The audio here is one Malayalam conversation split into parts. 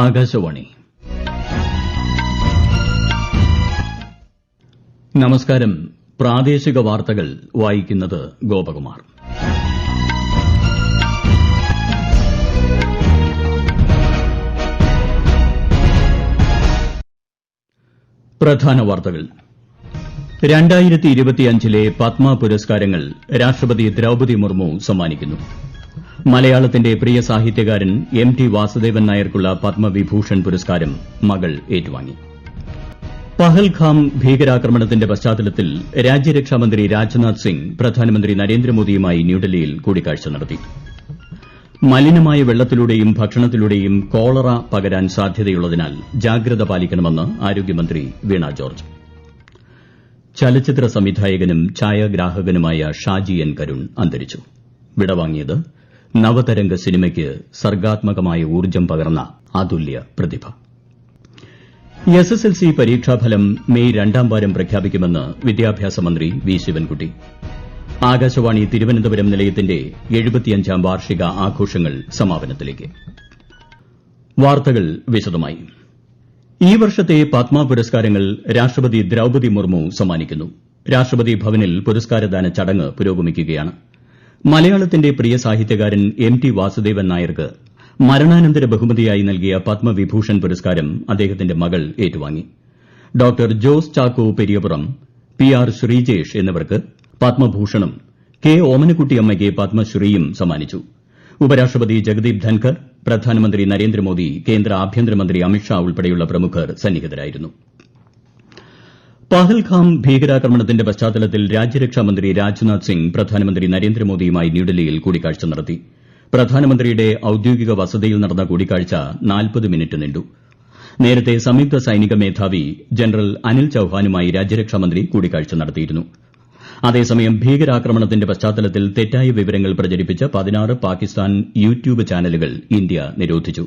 ആകാശവാണി. നമസ്കാരം. പ്രാദേശിക വാർത്തകൾ വായിക്കുന്നത് ഗോപകുമാർ. പ്രധാന വാർത്തകൾ. 2025 പത്മ പുരസ്കാരങ്ങൾ രാഷ്ട്രപതി ദ്രൌപദി മുർമു സമ്മാനിക്കുന്നു. മലയാളത്തിന്റെ പ്രിയ സാഹിത്യകാരൻ MT വാസുദേവൻ നായർക്കുള്ള പത്മവിഭൂഷൺ പുരസ്കാരം മകൾ ഏറ്റുവാങ്ങി. പഹൽഗാം ഭീകരാക്രമണത്തിന്റെ പശ്ചാത്തലത്തിൽ രാജ്യരക്ഷാമന്ത്രി രാജ്നാഥ് സിംഗ് പ്രധാനമന്ത്രി നരേന്ദ്രമോദിയുമായി ന്യൂഡൽഹിയിൽ കൂടിക്കാഴ്ച നടത്തി. മലിനമായ വെള്ളത്തിലൂടെയും ഭക്ഷണത്തിലൂടെയും കോളറ പകരാൻ സാധ്യതയുള്ളതിനാൽ ജാഗ്രത പാലിക്കണമെന്ന് ആരോഗ്യമന്ത്രി വീണ ജോർജ്. ചലച്ചിത്ര സംവിധായകനും ഛായാഗ്രാഹകനുമായ ഷാജി എൻ കരുൺ അന്തരിച്ചു. വിടവാങ്ങിയത് നവതരംഗ സിനിമയ്ക്ക് സർഗ്ഗാത്മകമായ ഊർജ്ജം പകർന്ന അതുല്യ പ്രതിഭ. SSLC പരീക്ഷാഫലം മെയ് 2ാം വാരം പ്രഖ്യാപിക്കുമെന്ന് വിദ്യാഭ്യാസ മന്ത്രി വി ശിവൻകുട്ടി. ആകാശവാണി തിരുവനന്തപുരം നിലയത്തിന്റെ 75ാം വാർഷിക ആഘോഷങ്ങൾ സമാപനത്തിലേക്ക്. വാർത്തകൾ വിശദമായി. ഈ വർഷത്തെ പത്മ പുരസ്കാരങ്ങൾ രാഷ്ട്രപതി ദ്രൌപദി മുർമു സമ്മാനിക്കുന്നു. രാഷ്ട്രപതി ഭവനിൽ പുരസ്കാരദാന ചടങ്ങ് പുരോഗമിക്കുകയാണ്. മലയാളത്തിന്റെ പ്രിയ സാഹിത്യകാരൻ MT വാസുദേവൻ നായർക്ക് മരണാനന്തര ബഹുമതിയായി നൽകിയ പത്മവിഭൂഷൺ പുരസ്കാരം അദ്ദേഹത്തിന്റെ മകൾ ഏറ്റുവാങ്ങി. ഡോക്ടർ ജോസ് ചാക്കോ പെരിയപുറം, PR ശ്രീജേഷ് എന്നിവർക്ക് പത്മഭൂഷണും K ഓമനക്കുട്ടിയമ്മയ്ക്ക് പത്മശ്രീയും സമ്മാനിച്ചു. ഉപരാഷ്ട്രപതി ജഗദീപ് ധൻഖർ, പ്രധാനമന്ത്രി നരേന്ദ്രമോദി, കേന്ദ്ര ആഭ്യന്തരമന്ത്രി അമിത്ഷാ ഉൾപ്പെടെയുള്ള പ്രമുഖർ സന്നിഹിതരായിരുന്നു. പഹൽഗാം ഭീകരാക്രമണത്തിന്റെ പശ്ചാത്തലത്തിൽ രാജ്യരക്ഷാമന്ത്രി രാജ്നാഥ് സിംഗ് പ്രധാനമന്ത്രി നരേന്ദ്രമോദിയുമായി ന്യൂഡൽഹിയിൽ കൂടിക്കാഴ്ച നടത്തി. പ്രധാനമന്ത്രിയുടെ ഔദ്യോഗിക വസതിയിൽ നടന്ന കൂടിക്കാഴ്ച 40 മിനിറ്റ് നീണ്ടു. നേരത്തെ സംയുക്ത സൈനിക മേധാവി ജനറൽ അനിൽ ചൌഹാനുമായി രാജ്യരക്ഷാമന്ത്രി കൂടിക്കാഴ്ച നടത്തിയിരുന്നു. അതേസമയം ഭീകരാക്രമണത്തിന്റെ പശ്ചാത്തലത്തിൽ തെറ്റായ വിവരങ്ങൾ പ്രചരിപ്പിച്ച 16 പാകിസ്ഥാൻ യൂട്യൂബ് ചാനലുകൾ ഇന്ത്യ നിരോധിച്ചു.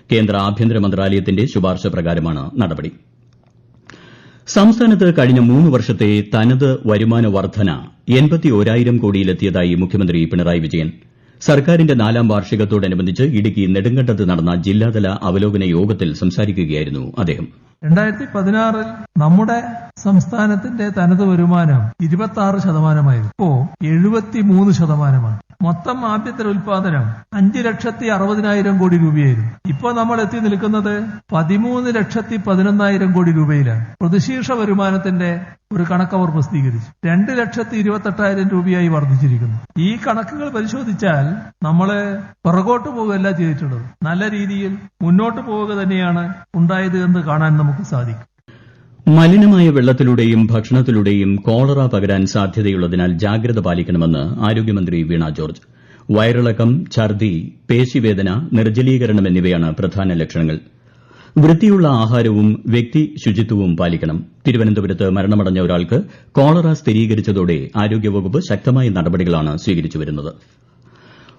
കേന്ദ്ര ആഭ്യന്തര മന്ത്രാലയത്തിന്റെ ശുപാർശ പ്രകാരമാണ് നടപടി. സംസ്ഥാനത്ത് കഴിഞ്ഞ 3 വർഷത്തെ തനത് വരുമാന വർധന 81,000 കോടിയിലെത്തിയതായി മുഖ്യമന്ത്രി പിണറായി വിജയൻ. സർക്കാരിന്റെ 4ാം വാർഷികത്തോടനുബന്ധിച്ച് ഇടുക്കി നെടുങ്കണ്ടത്ത് നടന്ന ജില്ലാതല അവലോകന യോഗത്തിൽ സംസാരിക്കുകയായിരുന്നു അദ്ദേഹം. 2016 നമ്മുടെ സംസ്ഥാനത്തിന്റെ തനത് വരുമാനം 26%. ഇപ്പോ 73%. മൊത്തം ആഭ്യന്തര ഉൽപാദനം 5,60,000 കോടി രൂപയായിരുന്നു. ഇപ്പോ നമ്മൾ എത്തി നിൽക്കുന്നത് 13,11,000 കോടി രൂപയിലാണ്. പ്രതിശീർഷ വരുമാനത്തിന്റെ ഒരു കണക്കവർ പ്രസിദ്ധീകരിച്ചു. 2,28,000 രൂപയായി വർദ്ധിച്ചിരിക്കുന്നു. ഈ കണക്കുകൾ പരിശോധിച്ചാൽ നമ്മള് പുറകോട്ട് പോവുകയല്ല ചെയ്തിട്ടുള്ളത്, നല്ല രീതിയിൽ മുന്നോട്ട് പോവുക തന്നെയാണ് ഉണ്ടായത് എന്ന് കാണാൻ നമുക്ക് സാധിക്കും. മലിനമായ വെള്ളത്തിലൂടെയും ഭക്ഷണത്തിലൂടെയും കോളറ പകരാൻ സാധ്യതയുള്ളതിനാൽ ജാഗ്രത പാലിക്കണമെന്ന് ആരോഗ്യമന്ത്രി വീണ ജോർജ്. വയറിളക്കം, ഛർദി, പേശിവേദന, നിർജ്ജലീകരണം എന്നിവയാണ് പ്രധാന ലക്ഷണങ്ങൾ. വൃത്തിയുള്ള ആഹാരവും വ്യക്തി ശുചിത്വവും പാലിക്കണം. തിരുവനന്തപുരത്ത് മരണമടഞ്ഞ ഒരാൾക്ക് കോളറ സ്ഥിരീകരിച്ചതോടെ ആരോഗ്യവകുപ്പ് ശക്തമായ നടപടികളാണ് സ്വീകരിച്ചുവരുന്നത്.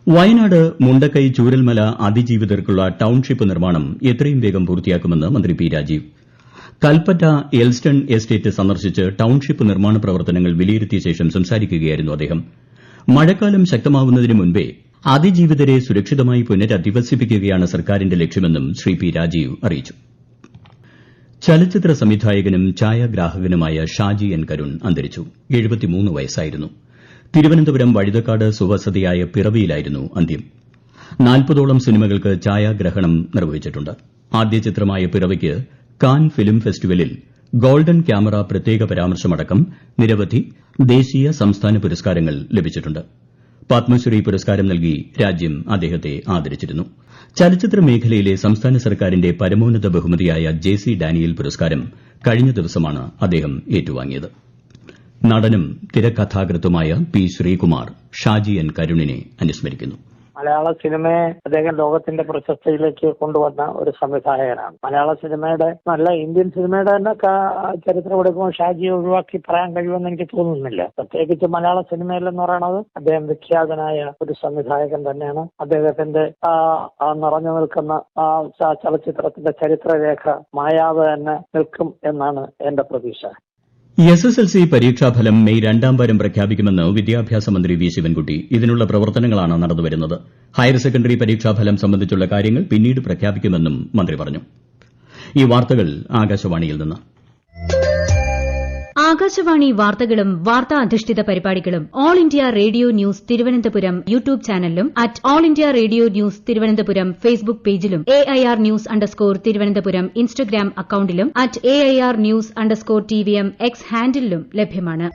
വയനാട് മുണ്ടക്കൈ ചൂരൽമല അതിജീവിതർക്കുള്ള ടൌൺഷിപ്പ് നിർമ്മാണം എത്രയും വേഗം പൂർത്തിയാക്കുമെന്ന് മന്ത്രി P Rajeev. Kalpetta Elston estate സന്ദർശിച്ച് ടൌൺഷിപ്പ് നിർമ്മാണ പ്രവർത്തനങ്ങൾ വിലയിരുത്തിയ ശേഷം സംസാരിക്കുകയായിരുന്നു അദ്ദേഹം. മഴക്കാലം ശക്തമാവുന്നതിന് മുൻപേ അതിജീവിതരെ സുരക്ഷിതമായി പുനരധിവസിപ്പിക്കുകയാണ് സർക്കാരിന്റെ ലക്ഷ്യമെന്നും ശ്രീ P രാജീവ് അറിയിച്ചു. ചലച്ചിത്ര സംവിധായകനും ഛായാഗ്രാഹകനുമായ ഷാജി എൻ കരുൺ അന്തരിച്ചു. 73 വയസ്സായിരുന്നു. തിരുവനന്തപുരം വഴുതക്കാട് സുവസതിയായ പിറവിയിലായിരുന്നു അന്ത്യം. 40ഓളം സിനിമകൾക്ക് ഛായാഗ്രഹണം നിർവഹിച്ചിട്ടുണ്ട്. ആദ്യ ചിത്രമായ പിറവിക്ക് കാൻ ഫിലിം ഫെസ്റ്റിവലിൽ ഗോൾഡൻ ക്യാമറ പ്രത്യേക പരാമർശമടക്കം നിരവധി ദേശീയ സംസ്ഥാന പുരസ്കാരങ്ങൾ ലഭിച്ചിട്ടുണ്ട്. പത്മശ്രീ പുരസ്കാരം നൽകി രാജ്യം അദ്ദേഹത്തെ ആദരിച്ചിരുന്നു. ചലച്ചിത്ര മേഖലയിലെ സംസ്ഥാന സർക്കാരിന്റെ പരമോന്നത ബഹുമതിയായ JC ഡാനിയൽ പുരസ്കാരം കഴിഞ്ഞ ദിവസമാണ് അദ്ദേഹം ഏറ്റുവാങ്ങിയത്. നടനും തിരക്കഥാകൃത്തുമായ P ശ്രീകുമാർ ഷാജി എൻ കരുണിനെ അനുസ്മരിക്കുന്നു. മലയാള സിനിമയെ അദ്ദേഹം ലോകത്തിന്റെ പ്രശസ്തിയിലേക്ക് കൊണ്ടുവന്ന ഒരു സംവിധായകനാണ്. മലയാള സിനിമയുടെ, നല്ല ഇന്ത്യൻ സിനിമയുടെ തന്നെ ചരിത്രം എടുക്കുമ്പോൾ ഷാജിയെ ഒഴിവാക്കി പറയാൻ കഴിയുമെന്ന് എനിക്ക് തോന്നുന്നില്ല. പ്രത്യേകിച്ച് മലയാള സിനിമയിലെന്ന് പറയുന്നത് അദ്ദേഹം വിഖ്യാതനായ ഒരു സംവിധായകൻ തന്നെയാണ്. അദ്ദേഹത്തിന്റെ നിറഞ്ഞു നിൽക്കുന്ന ചലച്ചിത്രത്തിന്റെ ചരിത്രരേഖ മായാതെ തന്നെ നിൽക്കും എന്നാണ് എന്റെ പ്രതീക്ഷ. SSLC പരീക്ഷാഫലം മെയ് 2-ാം വാരം പ്രഖ്യാപിക്കുമെന്ന് വിദ്യാഭ്യാസ മന്ത്രി വി ശിവൻകുട്ടി. ഇതിനുള്ള പ്രവർത്തനങ്ങളാണ് നടന്നുവരുന്നത്. ഹയർ സെക്കൻഡറി പരീക്ഷാഫലം സംബന്ധിച്ചുള്ള കാര്യങ്ങൾ പിന്നീട് പ്രഖ്യാപിക്കുമെന്നും മന്ത്രി പറഞ്ഞു. ഈ വാർത്തകൾ ആകാശവാണിയിൽ നിന്ന്. ആകാശവാണി വാർത്തകളും വാർത്താ അധിഷ്ഠിത പരിപാടികളും All India Radio News Thiruvananthapuram YouTube ചാനലിലും All India Radio News Thiruvananthapuram Facebook പേജിലും AIR ന്യൂസ് _തിരുവനന്തപുരം ഇൻസ്റ്റഗ്രാം അക്കൌണ്ടിലും AIR ന്യൂസ് _TVM X ഹാൻഡിലും ലഭ്യമാണ്.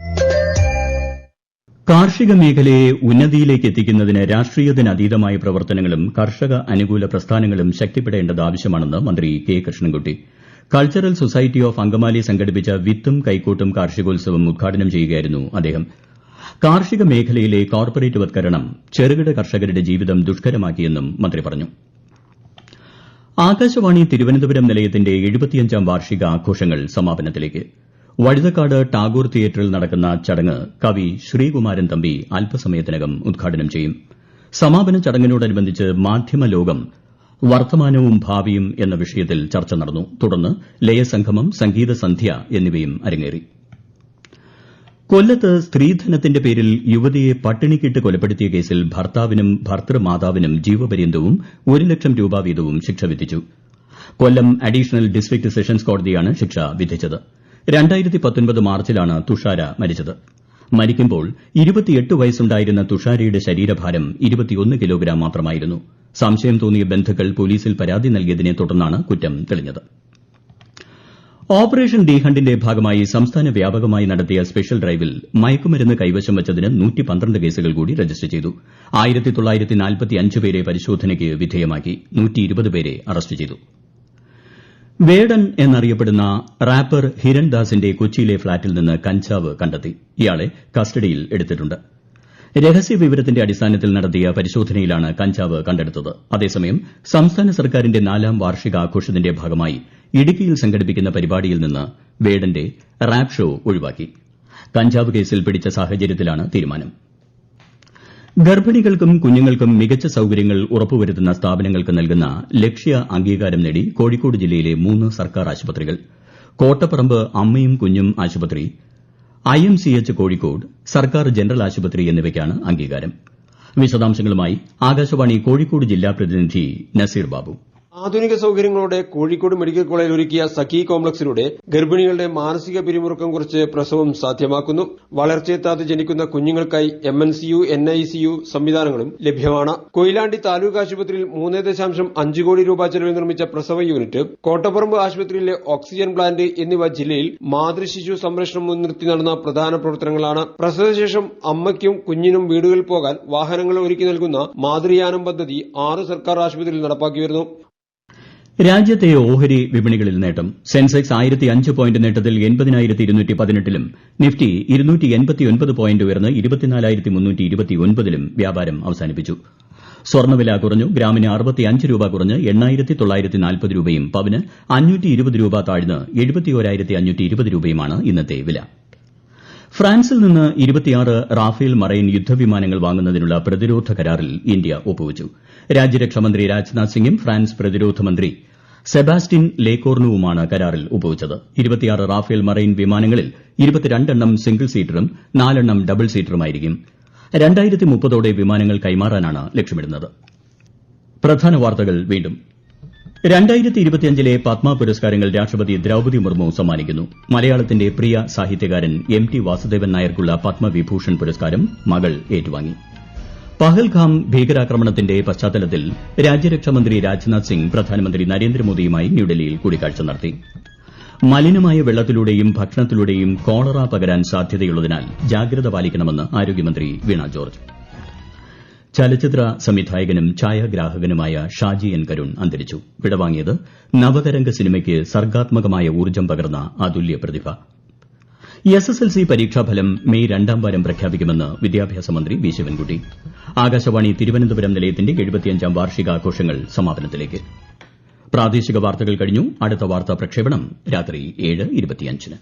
കാർഷിക മേഖലയെ ഉന്നതിയിലേക്ക് എത്തിക്കുന്നതിന് രാഷ്ട്രീയത്തിനതീതമായ പ്രവർത്തനങ്ങളും കർഷക അനുകൂല പ്രസ്ഥാനങ്ങളും ശക്തിപ്പെടേണ്ടത് ആവശ്യമാണെന്ന് മന്ത്രി K Krishnankutty. Cultural society of Angamaly സംഘടിപ്പിച്ച വിത്തും കൈക്കോട്ടും കാർഷികോത്സവം ഉദ്ഘാടനം ചെയ്യുകയായിരുന്നു അദ്ദേഹം. കാർഷിക മേഖലയിലെ കോർപ്പറേറ്റ് വത്കരണം ചെറുകിട കർഷകരുടെ ജീവിതം ദുഷ്കരമാക്കിയെന്നും മന്ത്രി പറഞ്ഞു. ആകാശവാണി തിരുവനന്തപുരം നിലയത്തിന്റെ 75-ാം വാർഷിക ആഘോഷങ്ങൾ സമാപനത്തിലേക്ക്. വഴുതക്കാട് ടാഗോർ തിയേറ്ററിൽ നടക്കുന്ന ചടങ്ങ് കവി ശ്രീകുമാരൻ തമ്പി അല്പസമയത്തിനകം ഉദ്ഘാടനം ചെയ്യും. സമാപന ചടങ്ങിനോടനുബന്ധിച്ച് മാധ്യമലോകം വർത്തമാനവും ഭാവിയും എന്ന വിഷയത്തിൽ ചർച്ച നടന്നു. തുടർന്ന് ലയസംഗമം, സംഗീത സന്ധ്യ എന്നിവയും അരങ്ങേറി. കൊല്ലത്ത് സ്ത്രീധനത്തിന്റെ പേരിൽ യുവതിയെ പട്ടിണിക്കിട്ട് കൊലപ്പെടുത്തിയ കേസിൽ ഭർത്താവിനും ഭർതൃമാതാവിനും ജീവപര്യന്തവും 1 ലക്ഷം രൂപ വീതവും ശിക്ഷ വിധിച്ചു. കൊല്ലം അഡീഷണൽ ഡിസ്ട്രിക്ട് സെഷൻസ് കോടതിയാണ് ശിക്ഷ വിധിച്ചത്. 2019 മാർച്ചിലാണ് തുഷാര മരിച്ചത്. മരിക്കുമ്പോൾ 28 വയസ്സുണ്ടായിരുന്ന തുഷാരയുടെ ശരീരഭാരം 21 കിലോഗ്രാം മാത്രമായിരുന്നു. സംശയം തോന്നിയ ബന്ധുക്കൾ പോലീസിൽ പരാതി നൽകിയതിനെ തുടർന്നാണ് കുറ്റം തെളിഞ്ഞത്. ഓപ്പറേഷൻ ഡി ഹണ്ടിന്റെ ഭാഗമായി സംസ്ഥാന വ്യാപകമായി നടത്തിയ സ്പെഷ്യൽ ഡ്രൈവിൽ മയക്കുമരുന്ന് കൈവശം വച്ചതിന് 112 കേസുകൾ കൂടി രജിസ്റ്റർ ചെയ്തു. 1945 പേരെ പരിശോധനയ്ക്ക് വിധേയമാക്കി. 120 പേരെ അറസ്റ്റ് ചെയ്തു. വേടൻ എന്നറിയപ്പെടുന്ന റാപ്പർ ഹിരൺദാസിന്റെ കൊച്ചിയിലെ ഫ്ളാറ്റിൽ നിന്ന് കഞ്ചാവ് കണ്ടെത്തി. ഇയാളെ കസ്റ്റഡിയിൽ എടുത്തിട്ടുണ്ട്. രഹസ്യവിവരത്തിന്റെ അടിസ്ഥാനത്തിൽ നടത്തിയ പരിശോധനയിലാണ് കഞ്ചാവ് കണ്ടെടുത്തത്. അതേസമയം സംസ്ഥാന സർക്കാരിന്റെ 4-ാം വാർഷികാഘോഷത്തിന്റെ ഭാഗമായി ഇടുക്കിയിൽ സംഘടിപ്പിക്കുന്ന പരിപാടിയിൽ നിന്ന് വേടന്റെ റാപ്പ് ഷോ ഒഴിവാക്കി. കഞ്ചാവ് കേസിൽ പിടിച്ച സാഹചര്യത്തിലാണ് തീരുമാനം. ഗർഭിണികൾക്കും കുഞ്ഞുങ്ങൾക്കും മികച്ച സൌകര്യങ്ങൾ ഉറപ്പുവരുത്തുന്ന സ്ഥാപനങ്ങൾക്ക് നൽകുന്ന ലക്ഷ്യ അംഗീകാരം നേടി കോഴിക്കോട് ജില്ലയിലെ 3 സർക്കാർ ആശുപത്രികൾ. കോട്ടപ്പറമ്പ് അമ്മയും കുഞ്ഞും ആശുപത്രി, IMCH കോഴിക്കോട്, സർക്കാർ ജനറൽ ആശുപത്രി എന്നിവയ്ക്കാണ് അംഗീകാരം. വിശദാംശങ്ങളുമായി ആകാശവാണി കോഴിക്കോട് ജില്ലാ പ്രതിനിധി നസീർ ബാബു. ആധുനിക സൌകര്യങ്ങളോടെ കോഴിക്കോട് മെഡിക്കൽ കോളേജിൽ ഒരുക്കിയ സഖി കോംപ്ലക്സിലൂടെ ഗർഭിണികളുടെ മാനസിക പിരിമുറുക്കം കുറച്ച് പ്രസവം സാധ്യമാക്കുന്നു. വളർച്ചയെത്താതെ ജനിക്കുന്ന കുഞ്ഞുങ്ങൾക്കായി MNCU, NICU സംവിധാനങ്ങളും ലഭ്യമാണ്. കൊയിലാണ്ടി താലൂക്ക് ആശുപത്രിയിൽ 3.5 കോടി രൂപ ചെലവിൽ നിർമ്മിച്ച പ്രസവ യൂണിറ്റ്, കോട്ടപ്പറമ്പ് ആശുപത്രിയിലെ ഓക്സിജൻ പ്ലാന്റ് എന്നിവ ജില്ലയിൽ മാതൃശിശു സംരക്ഷണം മുൻനിർത്തി നടന്ന പ്രധാന പ്രവർത്തനങ്ങളാണ്. പ്രസവശേഷം അമ്മയ്ക്കും കുഞ്ഞിനും വീടുകളിൽ പോകാൻ വാഹനങ്ങൾ ഒരുക്കി നൽകുന്ന മാതൃയാനം പദ്ധതി 6 സർക്കാർ ആശുപത്രിയിൽ നടപ്പാക്കി വരുന്നു. രാജ്യത്തെ ഓഹരി വിപണികളിൽ നേട്ടം. സെൻസെക്സ് 1005 പോയിന്റ് നേട്ടത്തിൽ 80,218ലും നിഫ്റ്റി 289 പോയിന്റ് ഉയർന്ന് 24,329ലും വ്യാപാരം അവസാനിപ്പിച്ചു. സ്വർണ്ണവില കുറഞ്ഞു. ഗ്രാമിന് 65 രൂപ കുറഞ്ഞ് 8,940 രൂപയും പവന് 520 രൂപ താഴ്ന്ന് 71,520 രൂപയുമാണ് ഇന്നത്തെ വില. ഫ്രാൻസിൽ നിന്ന് 26 റാഫേൽ മറൈൻ യുദ്ധവിമാനങ്ങൾ വാങ്ങുന്നതിനുള്ള പ്രതിരോധ കരാറിൽ ഇന്ത്യ ഒപ്പുവച്ചു. രാജ്യരക്ഷാമന്ത്രി രാജ്നാഥ് സിംഗും ഫ്രാൻസ് പ്രതിരോധ മന്ത്രി സെബാസ്റ്റ്യൻ ലേക്കോർണുവുമാണ് കരാറിൽ ഒപ്പുവച്ചത്. 26 റാഫേൽ മറൈൻ വിമാനങ്ങളിൽ 22 എണ്ണം സിംഗിൾ സീറ്ററും 4 എണ്ണം ഡബിൾ സീറ്ററുമായിരിക്കും. 2030ഓടെ വിമാനങ്ങൾ കൈമാറാനാണ് ലക്ഷ്യമിടുന്നത്. പ്രധാന വാർത്തകൾ വീണ്ടും. 2025ലെ പത്മ പുരസ്കാരങ്ങൾ രാഷ്ട്രപതി ദ്രൌപദി മുർമു സമ്മാനിക്കുന്നു. മലയാളത്തിന്റെ പ്രിയ സാഹിത്യകാരൻ MT വാസുദേവൻ നായർക്കുള്ള പത്മവിഭൂഷൺ പുരസ്കാരം മകൾ ഏറ്റുവാങ്ങി. പഹൽഗാം ഭീകരാക്രമണത്തിന്റെ പശ്ചാത്തലത്തിൽ രാജ്യരക്ഷാമന്ത്രി രാജ്നാഥ് സിംഗ് പ്രധാനമന്ത്രി നരേന്ദ്രമോദിയുമായി ന്യൂഡൽഹിയിൽ കൂടിക്കാഴ്ച നടത്തി. മലിനമായ വെള്ളത്തിലൂടെയും ഭക്ഷണത്തിലൂടെയും കോളറ പകരാൻ സാധ്യതയുള്ളതിനാൽ ജാഗ്രത പാലിക്കണമെന്ന് ആരോഗ്യമന്ത്രി വീണ ജോർജ്. ചലച്ചിത്ര സംവിധായകനും ഛായാഗ്രാഹകനുമായ ഷാജി എൻ കരുൺ അന്തരിച്ചു. വിടവാങ്ങിയത് നവതരംഗ സിനിമയ്ക്ക് സർഗാത്മകമായ ഊർജ്ജം പകർന്ന അതുല്യ പ്രതിഭ. SSLC പരീക്ഷാഫലം മെയ് 2-ാം വാരം പ്രഖ്യാപിക്കുമെന്ന് വിദ്യാഭ്യാസ മന്ത്രി വി ശിവൻകുട്ടി. ആകാശവാണി തിരുവനന്തപുരം നിലയത്തിന്റെ 75-ാം വാർഷികാഘോഷങ്ങൾ സമാപനത്തിലേക്ക്. പ്രാദേശിക വാർത്തകൾ കഴിഞ്ഞു. അടുത്ത വാർത്താ പ്രക്ഷേപണം രാത്രി 7:25.